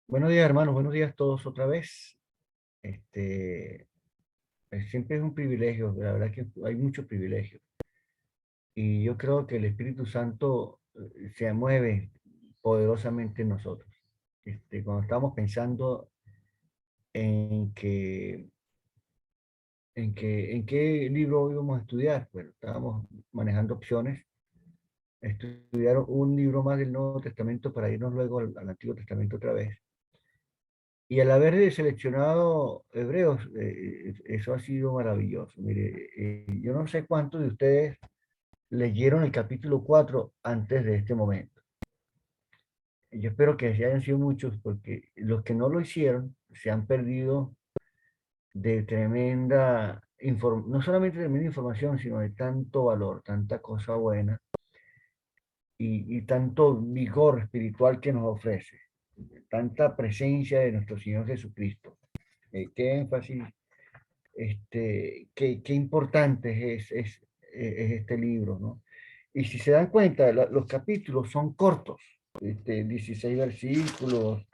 Buenos días, hermanos, buenos días todos otra vez. Este, siempre es un privilegio, la verdad que hay muchos privilegios. Y yo creo que el Espíritu Santo se mueve poderosamente en nosotros. Cuando estamos pensando en en qué libro íbamos a estudiar, bueno, estábamos manejando opciones, estudiar un libro más del Nuevo Testamento para irnos luego al Antiguo Testamento otra vez. Y al haber seleccionado Hebreos, eso ha sido maravilloso. Mire, yo no sé cuántos de ustedes leyeron el capítulo 4 antes de este momento. Yo espero que hayan sido muchos, porque los que no lo hicieron se han perdido de tremenda información, no solamente tremenda información, sino de tanto valor, tanta cosa buena y tanto vigor espiritual que nos ofrece, tanta presencia de nuestro Señor Jesucristo. Qué énfasis qué importante es este libro, ¿no? Y si se dan cuenta, los capítulos son cortos, 16 versículos,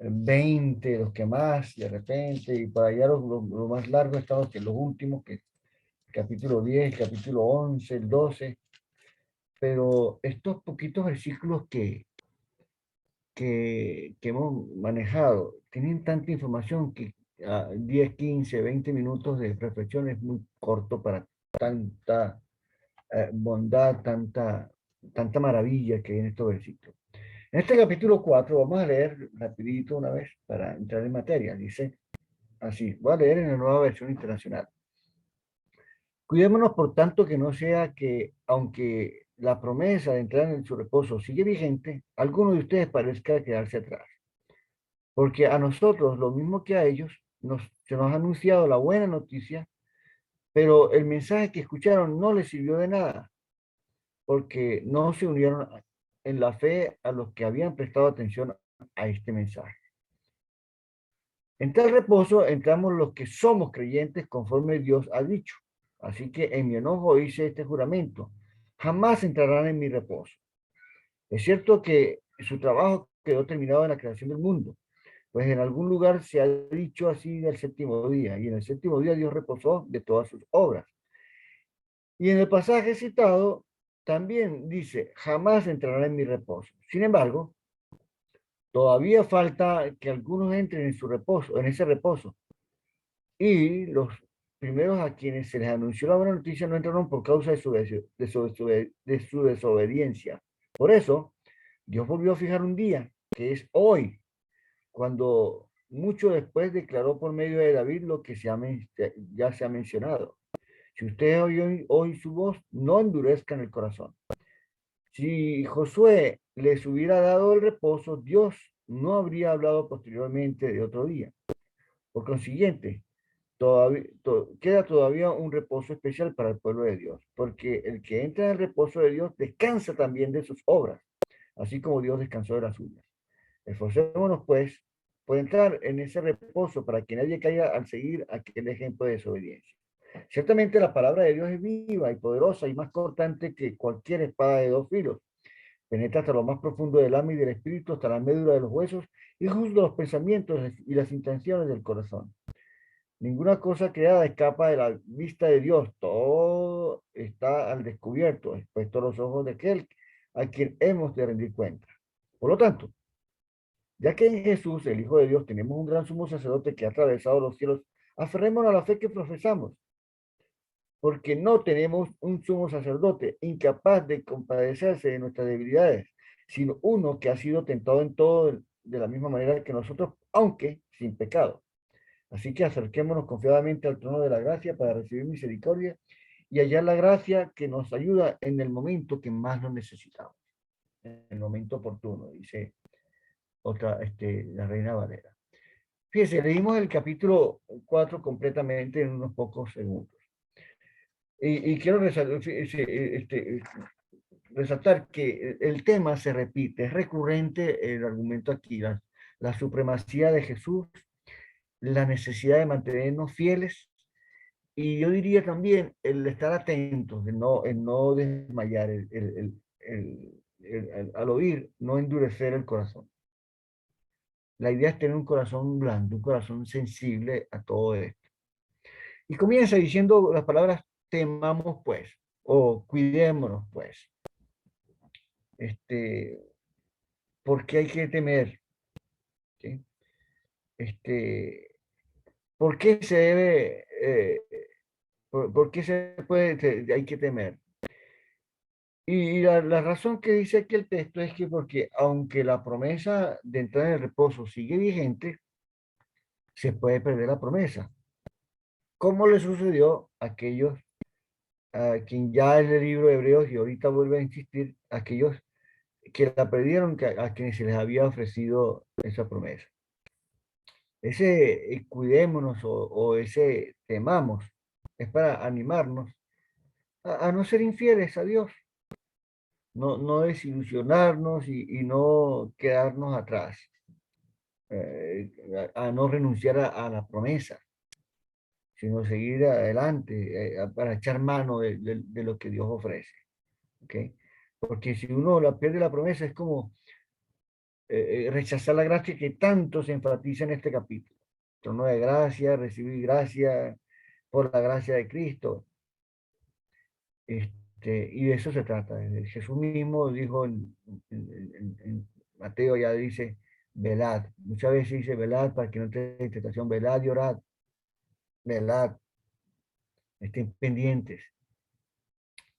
20, los que más, de repente, y para allá los más largos están los últimos, que capítulo 10, capítulo 11, el 12, pero estos poquitos versículos que hemos manejado tienen tanta información que 10, 15, 20 minutos de reflexión es muy corto para tanta bondad, tanta maravilla que hay en estos versículos. En este capítulo 4 vamos a leer rapidito una vez para entrar en materia. Dice así, voy a leer en la nueva versión internacional. Cuidémonos, por tanto, que no sea que, aunque la promesa de entrar en su reposo sigue vigente, alguno de ustedes parezca quedarse atrás. Porque a nosotros, lo mismo que a ellos, se nos ha anunciado la buena noticia, pero el mensaje que escucharon no les sirvió de nada, porque no se unieron en la fe a los que habían prestado atención a este mensaje. En tal reposo entramos los que somos creyentes conforme Dios ha dicho. Así que en mi enojo hice este juramento: jamás entrarán en mi reposo. Es cierto que su trabajo quedó terminado en la creación del mundo, pues en algún lugar se ha dicho así del séptimo día, y en el séptimo día Dios reposó de todas sus obras. Y en el pasaje citado también dice: jamás entrarán en mi reposo. Sin embargo, todavía falta que algunos entren en su reposo, en ese reposo. Y los primeros a quienes se les anunció la buena noticia no entraron por causa de su desobediencia. Por eso, Dios volvió a fijar un día, que es hoy, cuando mucho después declaró por medio de David lo que ya se ha mencionado. Si ustedes oyen hoy su voz, no endurezcan el corazón. Si Josué les hubiera dado el reposo, Dios no habría hablado posteriormente de otro día. Por consiguiente, queda todavía un reposo especial para el pueblo de Dios, porque el que entra en el reposo de Dios descansa también de sus obras, así como Dios descansó de las suyas. Esforcémonos, pues, por entrar en ese reposo para que nadie caiga al seguir aquel ejemplo de desobediencia. Ciertamente la palabra de Dios es viva y poderosa y más cortante que cualquier espada de dos filos. Penetra hasta lo más profundo del alma y del espíritu, hasta la médula de los huesos y juzga los pensamientos y las intenciones del corazón. Ninguna cosa creada escapa de la vista de Dios. Todo está al descubierto, expuesto a los ojos de aquel a quien hemos de rendir cuenta. Por lo tanto, ya que en Jesús, el Hijo de Dios, tenemos un gran sumo sacerdote que ha atravesado los cielos, aferrémonos a la fe que profesamos, porque no tenemos un sumo sacerdote incapaz de compadecerse de nuestras debilidades, sino uno que ha sido tentado en todo de la misma manera que nosotros, aunque sin pecado. Así que acerquémonos confiadamente al trono de la gracia para recibir misericordia y hallar la gracia que nos ayuda en el momento que más lo necesitamos, en el momento oportuno, dice la Reina Valera. Fíjense, leímos el capítulo 4 completamente en unos pocos segundos. Y quiero resaltar que el tema se repite, es recurrente el argumento aquí, la supremacía de Jesús, la necesidad de mantenernos fieles, y yo diría también el estar atentos, el no desmayar, al oír, no endurecer el corazón. La idea es tener un corazón blando, un corazón sensible a todo esto. Y comienza diciendo las palabras temamos pues, o cuidémonos pues. Este, ¿Por qué hay que temer? ¿Sí? Este, ¿Por qué se debe, por qué hay que temer? Y la razón que dice aquí el texto es que porque aunque la promesa de entrar en el reposo sigue vigente, se puede perder la promesa. ¿Cómo le sucedió a aquellos a quien ya es el libro de Hebreos y ahorita vuelve a insistir, aquellos que la perdieron, a quienes se les había ofrecido esa promesa? Ese cuidémonos o ese temamos es para animarnos a no ser infieles a Dios, no desilusionarnos y no quedarnos atrás, a no renunciar a la promesa, sino seguir adelante para echar mano de lo que Dios ofrece. ¿Ok? Porque si uno la pierde la promesa es como rechazar la gracia que tanto se enfatiza en este capítulo. Trono de gracia, recibir gracia por la gracia de Cristo. Y de eso se trata. Jesús mismo dijo en Mateo, ya dice, velad. Muchas veces dice velad para que no tenga tentación, velad y orad, velad, estén pendientes.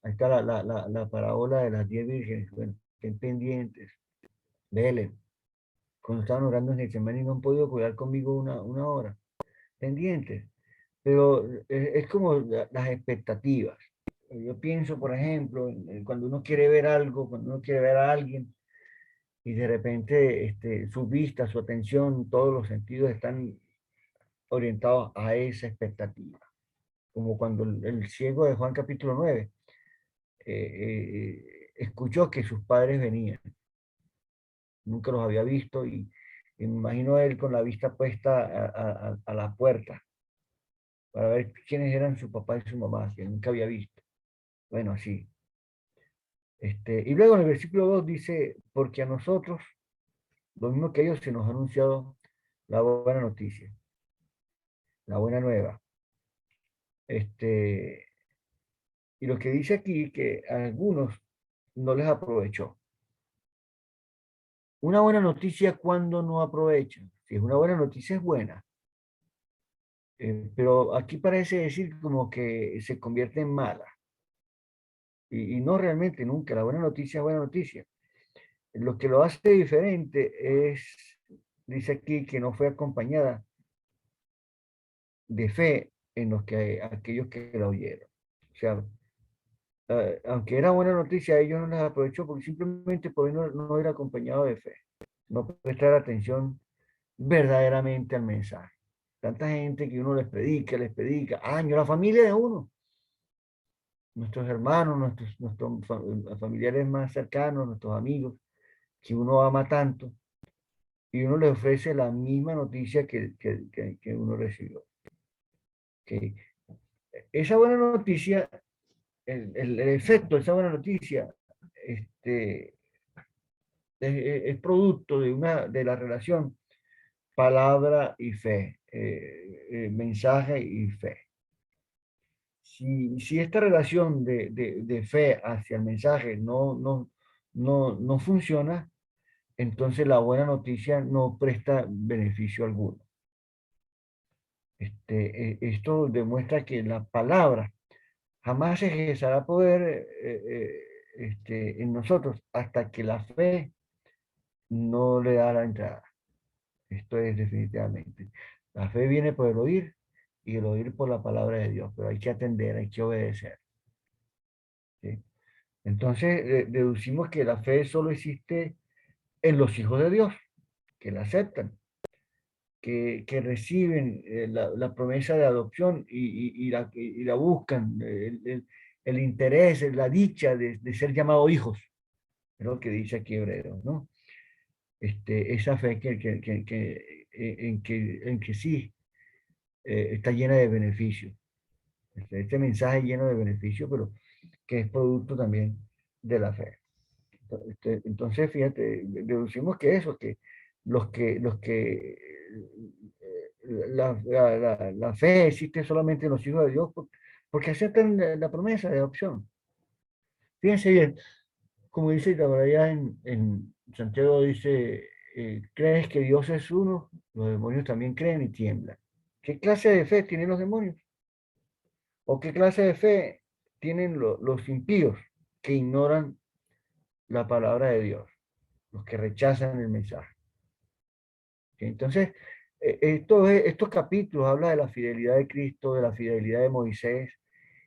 Ahí está la parábola de las 10 vírgenes. Bueno, estén pendientes, velen. Cuando estaban orando en Getsemaní no han podido cuidar conmigo una hora. Pendientes. Pero es como las expectativas. Yo pienso, por ejemplo, cuando uno quiere ver algo, cuando uno quiere ver a alguien y de repente su vista, su atención, todos los sentidos están orientados a esa expectativa. Como cuando el ciego de Juan capítulo 9 escuchó que sus padres venían, nunca los había visto y me imagino él con la vista puesta a la puerta para ver quiénes eran su papá y su mamá, que nunca había visto. Bueno, así. Y luego en el versículo 2 dice, porque a nosotros, lo mismo que a ellos, se nos ha anunciado la buena noticia, la buena nueva. Este, y lo que dice aquí, que a algunos no les aprovechó. Una buena noticia cuando no aprovechan. Si es una buena noticia es buena. Pero aquí parece decir como que se convierte en mala. Y no realmente nunca. La buena noticia es buena noticia. Lo que lo hace diferente es, dice aquí, que no fue acompañada de fe en los que aquellos que la oyeron. O sea, aunque era buena noticia, ellos no las aprovechó porque simplemente por no ir acompañado de fe, no prestar atención verdaderamente al mensaje. Tanta gente que uno les predica, años, la familia de uno, nuestros hermanos, nuestros familiares más cercanos, nuestros amigos, que uno ama tanto, y uno les ofrece la misma noticia que uno recibió. Que esa buena noticia, el efecto de esa buena noticia, este, es producto de la relación palabra y fe, mensaje y fe. Si esta relación de fe hacia el mensaje no funciona, entonces la buena noticia no presta beneficio alguno. Esto demuestra que la palabra jamás ejercerá poder en nosotros hasta que la fe no le da la entrada. Esto es definitivamente. La fe viene por el oír y el oír por la palabra de Dios, pero hay que atender, hay que obedecer. ¿Sí? Entonces, deducimos que la fe solo existe en los hijos de Dios, que la aceptan, que reciben la promesa de adopción y la buscan, el interés, la dicha de ser llamados hijos, es lo que dice aquí Hebreos, ¿no? Esa fe en que sí está llena de beneficios. Este mensaje lleno de beneficios, pero que es producto también de la fe. Entonces, fíjate, deducimos que eso, que la fe existe solamente en los hijos de Dios porque aceptan la promesa de adopción. Fíjense bien, como dice por allá en Santiago, dice, ¿crees que Dios es uno? Los demonios también creen y tiemblan. ¿Qué clase de fe tienen los demonios? ¿O qué clase de fe tienen los impíos que ignoran la palabra de Dios, los que rechazan el mensaje? ¿Sí? Entonces, estos capítulos hablan de la fidelidad de Cristo, de la fidelidad de Moisés,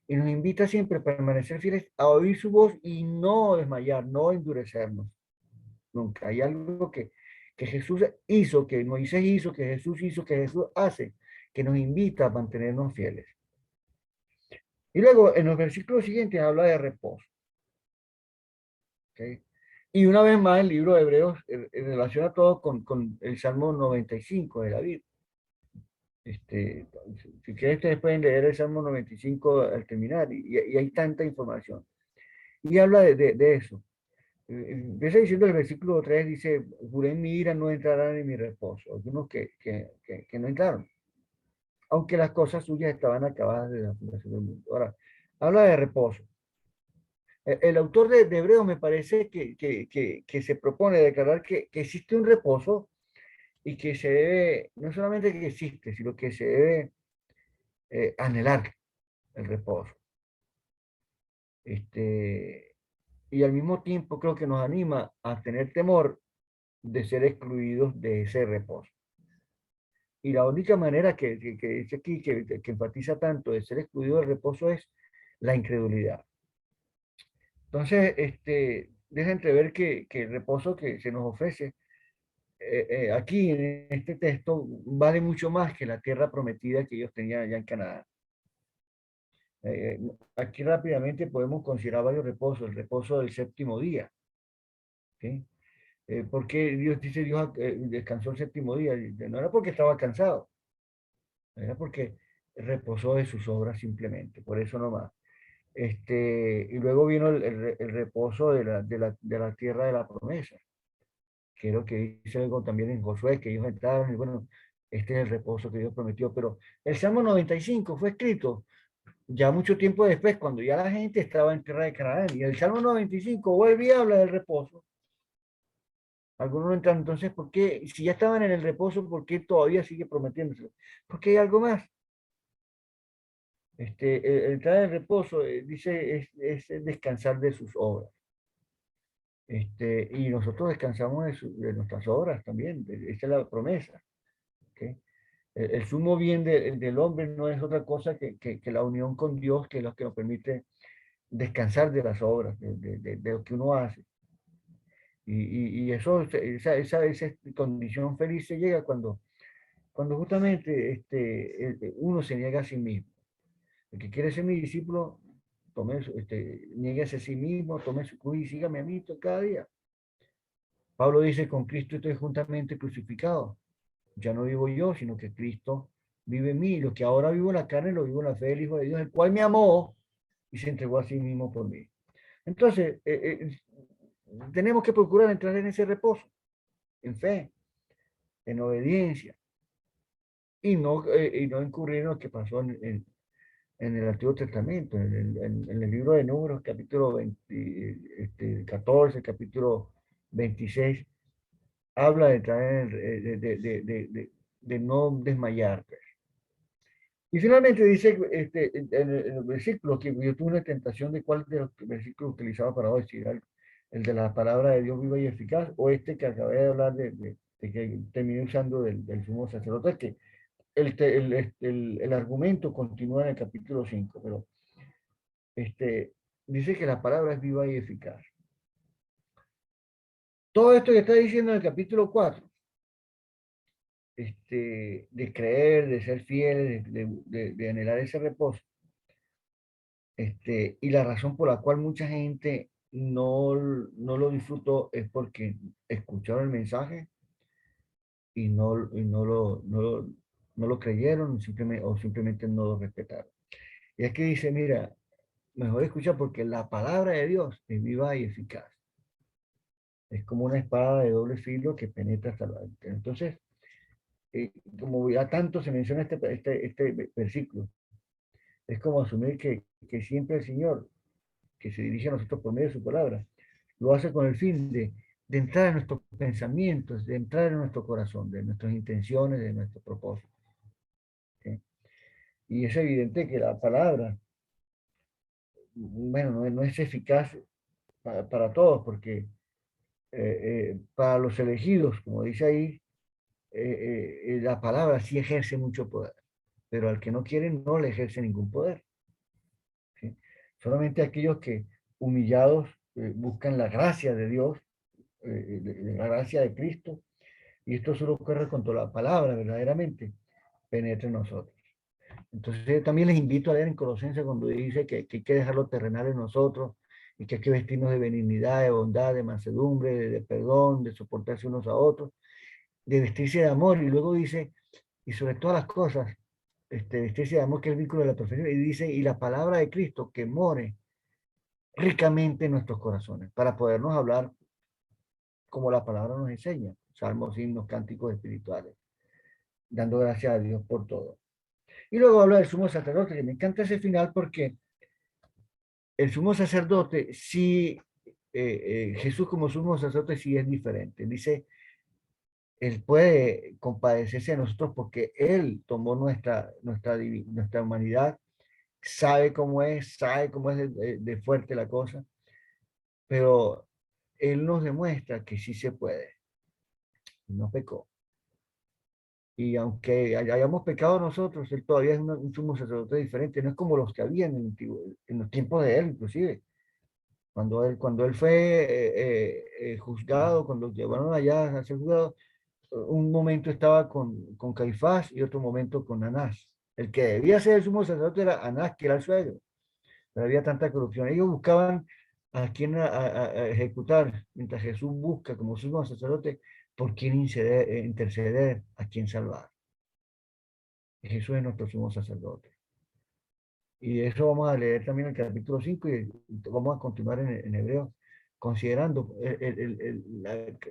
y nos invita siempre a permanecer fieles, a oír su voz y no desmayar, no endurecernos. Nunca. Hay algo que Jesús hizo, que Moisés hizo, que Jesús hace, que nos invita a mantenernos fieles. Y luego en los versículos siguientes habla de reposo. ¿Okay? Y una vez más el libro de Hebreos relaciona todo con el Salmo 95 de David. Si quieren, ustedes pueden leer el Salmo 95 al terminar y hay tanta información. Y habla de eso. Empieza diciendo el versículo 3, dice, juré en mi ira, no entrarán en mi reposo. Algunos que no entraron, aunque las cosas suyas estaban acabadas desde la fundación del mundo. Ahora, habla de reposo. El autor de Hebreos me parece que se propone declarar que existe un reposo y que se debe, no solamente que existe, sino que se debe anhelar el reposo. Y al mismo tiempo creo que nos anima a tener temor de ser excluidos de ese reposo. Y la única manera que dice aquí, que enfatiza tanto de ser excluido del reposo es la incredulidad. Entonces, deja entrever que el reposo que se nos ofrece aquí en este texto vale mucho más que la tierra prometida que ellos tenían allá en Canadá. Aquí rápidamente podemos considerar varios reposos. El reposo del séptimo día. ¿Sí? Porque Dios dice, Dios descansó el séptimo día. No era porque estaba cansado, era porque reposó de sus obras simplemente, por eso nomás. Y luego vino el reposo de la tierra de la promesa, que es lo que dice algo también en Josué, que ellos entraron y bueno, este es el reposo que Dios prometió. Pero el Salmo 95 fue escrito ya mucho tiempo después, cuando ya la gente estaba en tierra de Canaán. Y el Salmo 95 vuelve y habla del reposo. Algunos no entran, entonces, ¿por qué? Si ya estaban en el reposo, ¿por qué todavía sigue prometiéndose? Porque hay algo más. Entrar en reposo, dice, es descansar de sus obras. Y nosotros descansamos de nuestras obras también. Esa es la promesa. ¿Okay? El sumo bien del hombre no es otra cosa que la unión con Dios, que es lo que nos permite descansar de las obras, de lo que uno hace. Y eso, esa condición feliz se llega cuando justamente uno se niega a sí mismo. El que quiere ser mi discípulo, niéguese a sí mismo, tome su cruz y sígame a mí cada día. Pablo dice, con Cristo estoy juntamente crucificado. Ya no vivo yo, sino que Cristo vive en mí. Lo que ahora vivo en la carne, lo vivo en la fe del Hijo de Dios, el cual me amó y se entregó a sí mismo por mí. Entonces, tenemos que procurar entrar en ese reposo, en fe, en obediencia, y no incurrir en lo que pasó en el Antiguo Testamento, en el libro de Números, capítulo 20, 14, capítulo 26, habla de, traer, de no desmayar. Y finalmente dice en el versículo que yo tuve una tentación de cuál de los versículos utilizaba para hoy, si era el de la palabra de Dios viva y eficaz, o este que acabé de hablar de que terminé usando del sumo sacerdote, que el argumento continúa en el capítulo 5, pero dice que la palabra es viva y eficaz. Todo esto que está diciendo en el capítulo 4, de creer, de ser fieles, de anhelar ese reposo, y la razón por la cual mucha gente no lo disfrutó es porque escucharon el mensaje y no lo creyeron o simplemente no lo respetaron. Y es que dice, mira, mejor escucha porque la palabra de Dios es viva y eficaz. Es como una espada de doble filo que penetra hasta la... Entonces, como ya tanto se menciona este versículo, es como asumir que siempre el Señor, que se dirige a nosotros por medio de su palabra, lo hace con el fin de entrar en nuestros pensamientos, de entrar en nuestro corazón, de nuestras intenciones, de nuestro propósito. ¿Sí? Y es evidente que la palabra, bueno, no es eficaz para todos, porque para los elegidos, como dice ahí, la palabra sí ejerce mucho poder, pero al que no quiere no le ejerce ningún poder. ¿Sí? Solamente aquellos que humillados buscan la gracia de Dios, la gracia de Cristo, y esto solo ocurre cuando la palabra verdaderamente penetra en nosotros. Entonces yo también les invito a leer en Colosenses cuando dice que hay que dejar lo terrenal en nosotros y que hay que vestirnos de benignidad, de bondad, de mansedumbre, de perdón, de soportarse unos a otros, de vestirse de amor. Y luego dice, y sobre todas las cosas, vestirse de amor, que es el vínculo de la perfección. Y dice, y la palabra de Cristo que more ricamente en nuestros corazones, para podernos hablar como la palabra nos enseña. Salmos, himnos, cánticos espirituales, dando gracias a Dios por todo. Y luego habla del sumo sacerdote, que me encanta ese final porque el sumo sacerdote sí, Jesús como sumo sacerdote sí es diferente. Dice, Él puede compadecerse de nosotros porque Él tomó nuestra humanidad, sabe cómo es de fuerte la cosa, pero Él nos demuestra que sí se puede, no pecó. Y aunque hayamos pecado nosotros, Él todavía es un sumo sacerdote diferente, no es como los que había en los tiempos de Él, inclusive. Cuando él fue juzgado, cuando lo llevaron allá a ser juzgado, un momento estaba con Caifás y otro momento con Anás. El que debía ser el sumo sacerdote era Anás, que era el suegro, pero había tanta corrupción. Ellos buscaban a quién a ejecutar, mientras Jesús busca como sumo sacerdote por quién interceder, a quién salvar. Y Jesús es nuestro sumo sacerdote. Y de eso vamos a leer también el capítulo 5 y vamos a continuar en Hebreo, considerando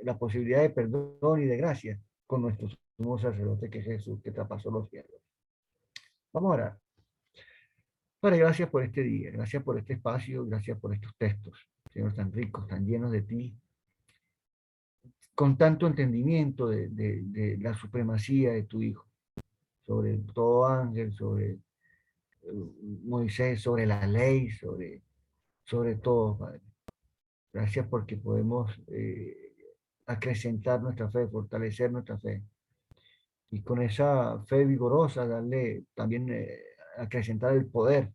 la posibilidad de perdón y de gracia con nuestro sumo sacerdote que es Jesús, que traspasó los cielos. Vamos a orar. Padre, gracias por este día, gracias por este espacio, gracias por estos textos, Señor, tan ricos, tan llenos de ti, con tanto entendimiento de la supremacía de tu Hijo, sobre todo ángel, sobre Moisés, sobre la ley, sobre todo, Padre. Gracias porque podemos acrecentar nuestra fe, fortalecer nuestra fe. Y con esa fe vigorosa, darle también, acrecentar el poder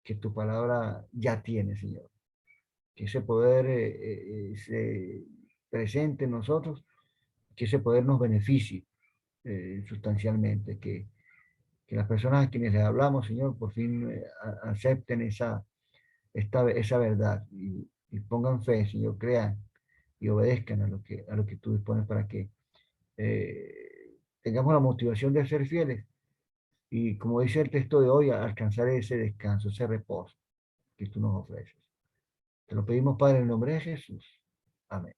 que tu palabra ya tiene, Señor. Que ese poder se presente en nosotros, que ese poder nos beneficie sustancialmente, que las personas a quienes les hablamos, Señor, por fin acepten esa verdad y pongan fe, Señor, crean y obedezcan a lo que tú dispones para que tengamos la motivación de ser fieles y, como dice el texto de hoy, alcanzar ese descanso, ese reposo que tú nos ofreces. Te lo pedimos, Padre, en el nombre de Jesús. Amén.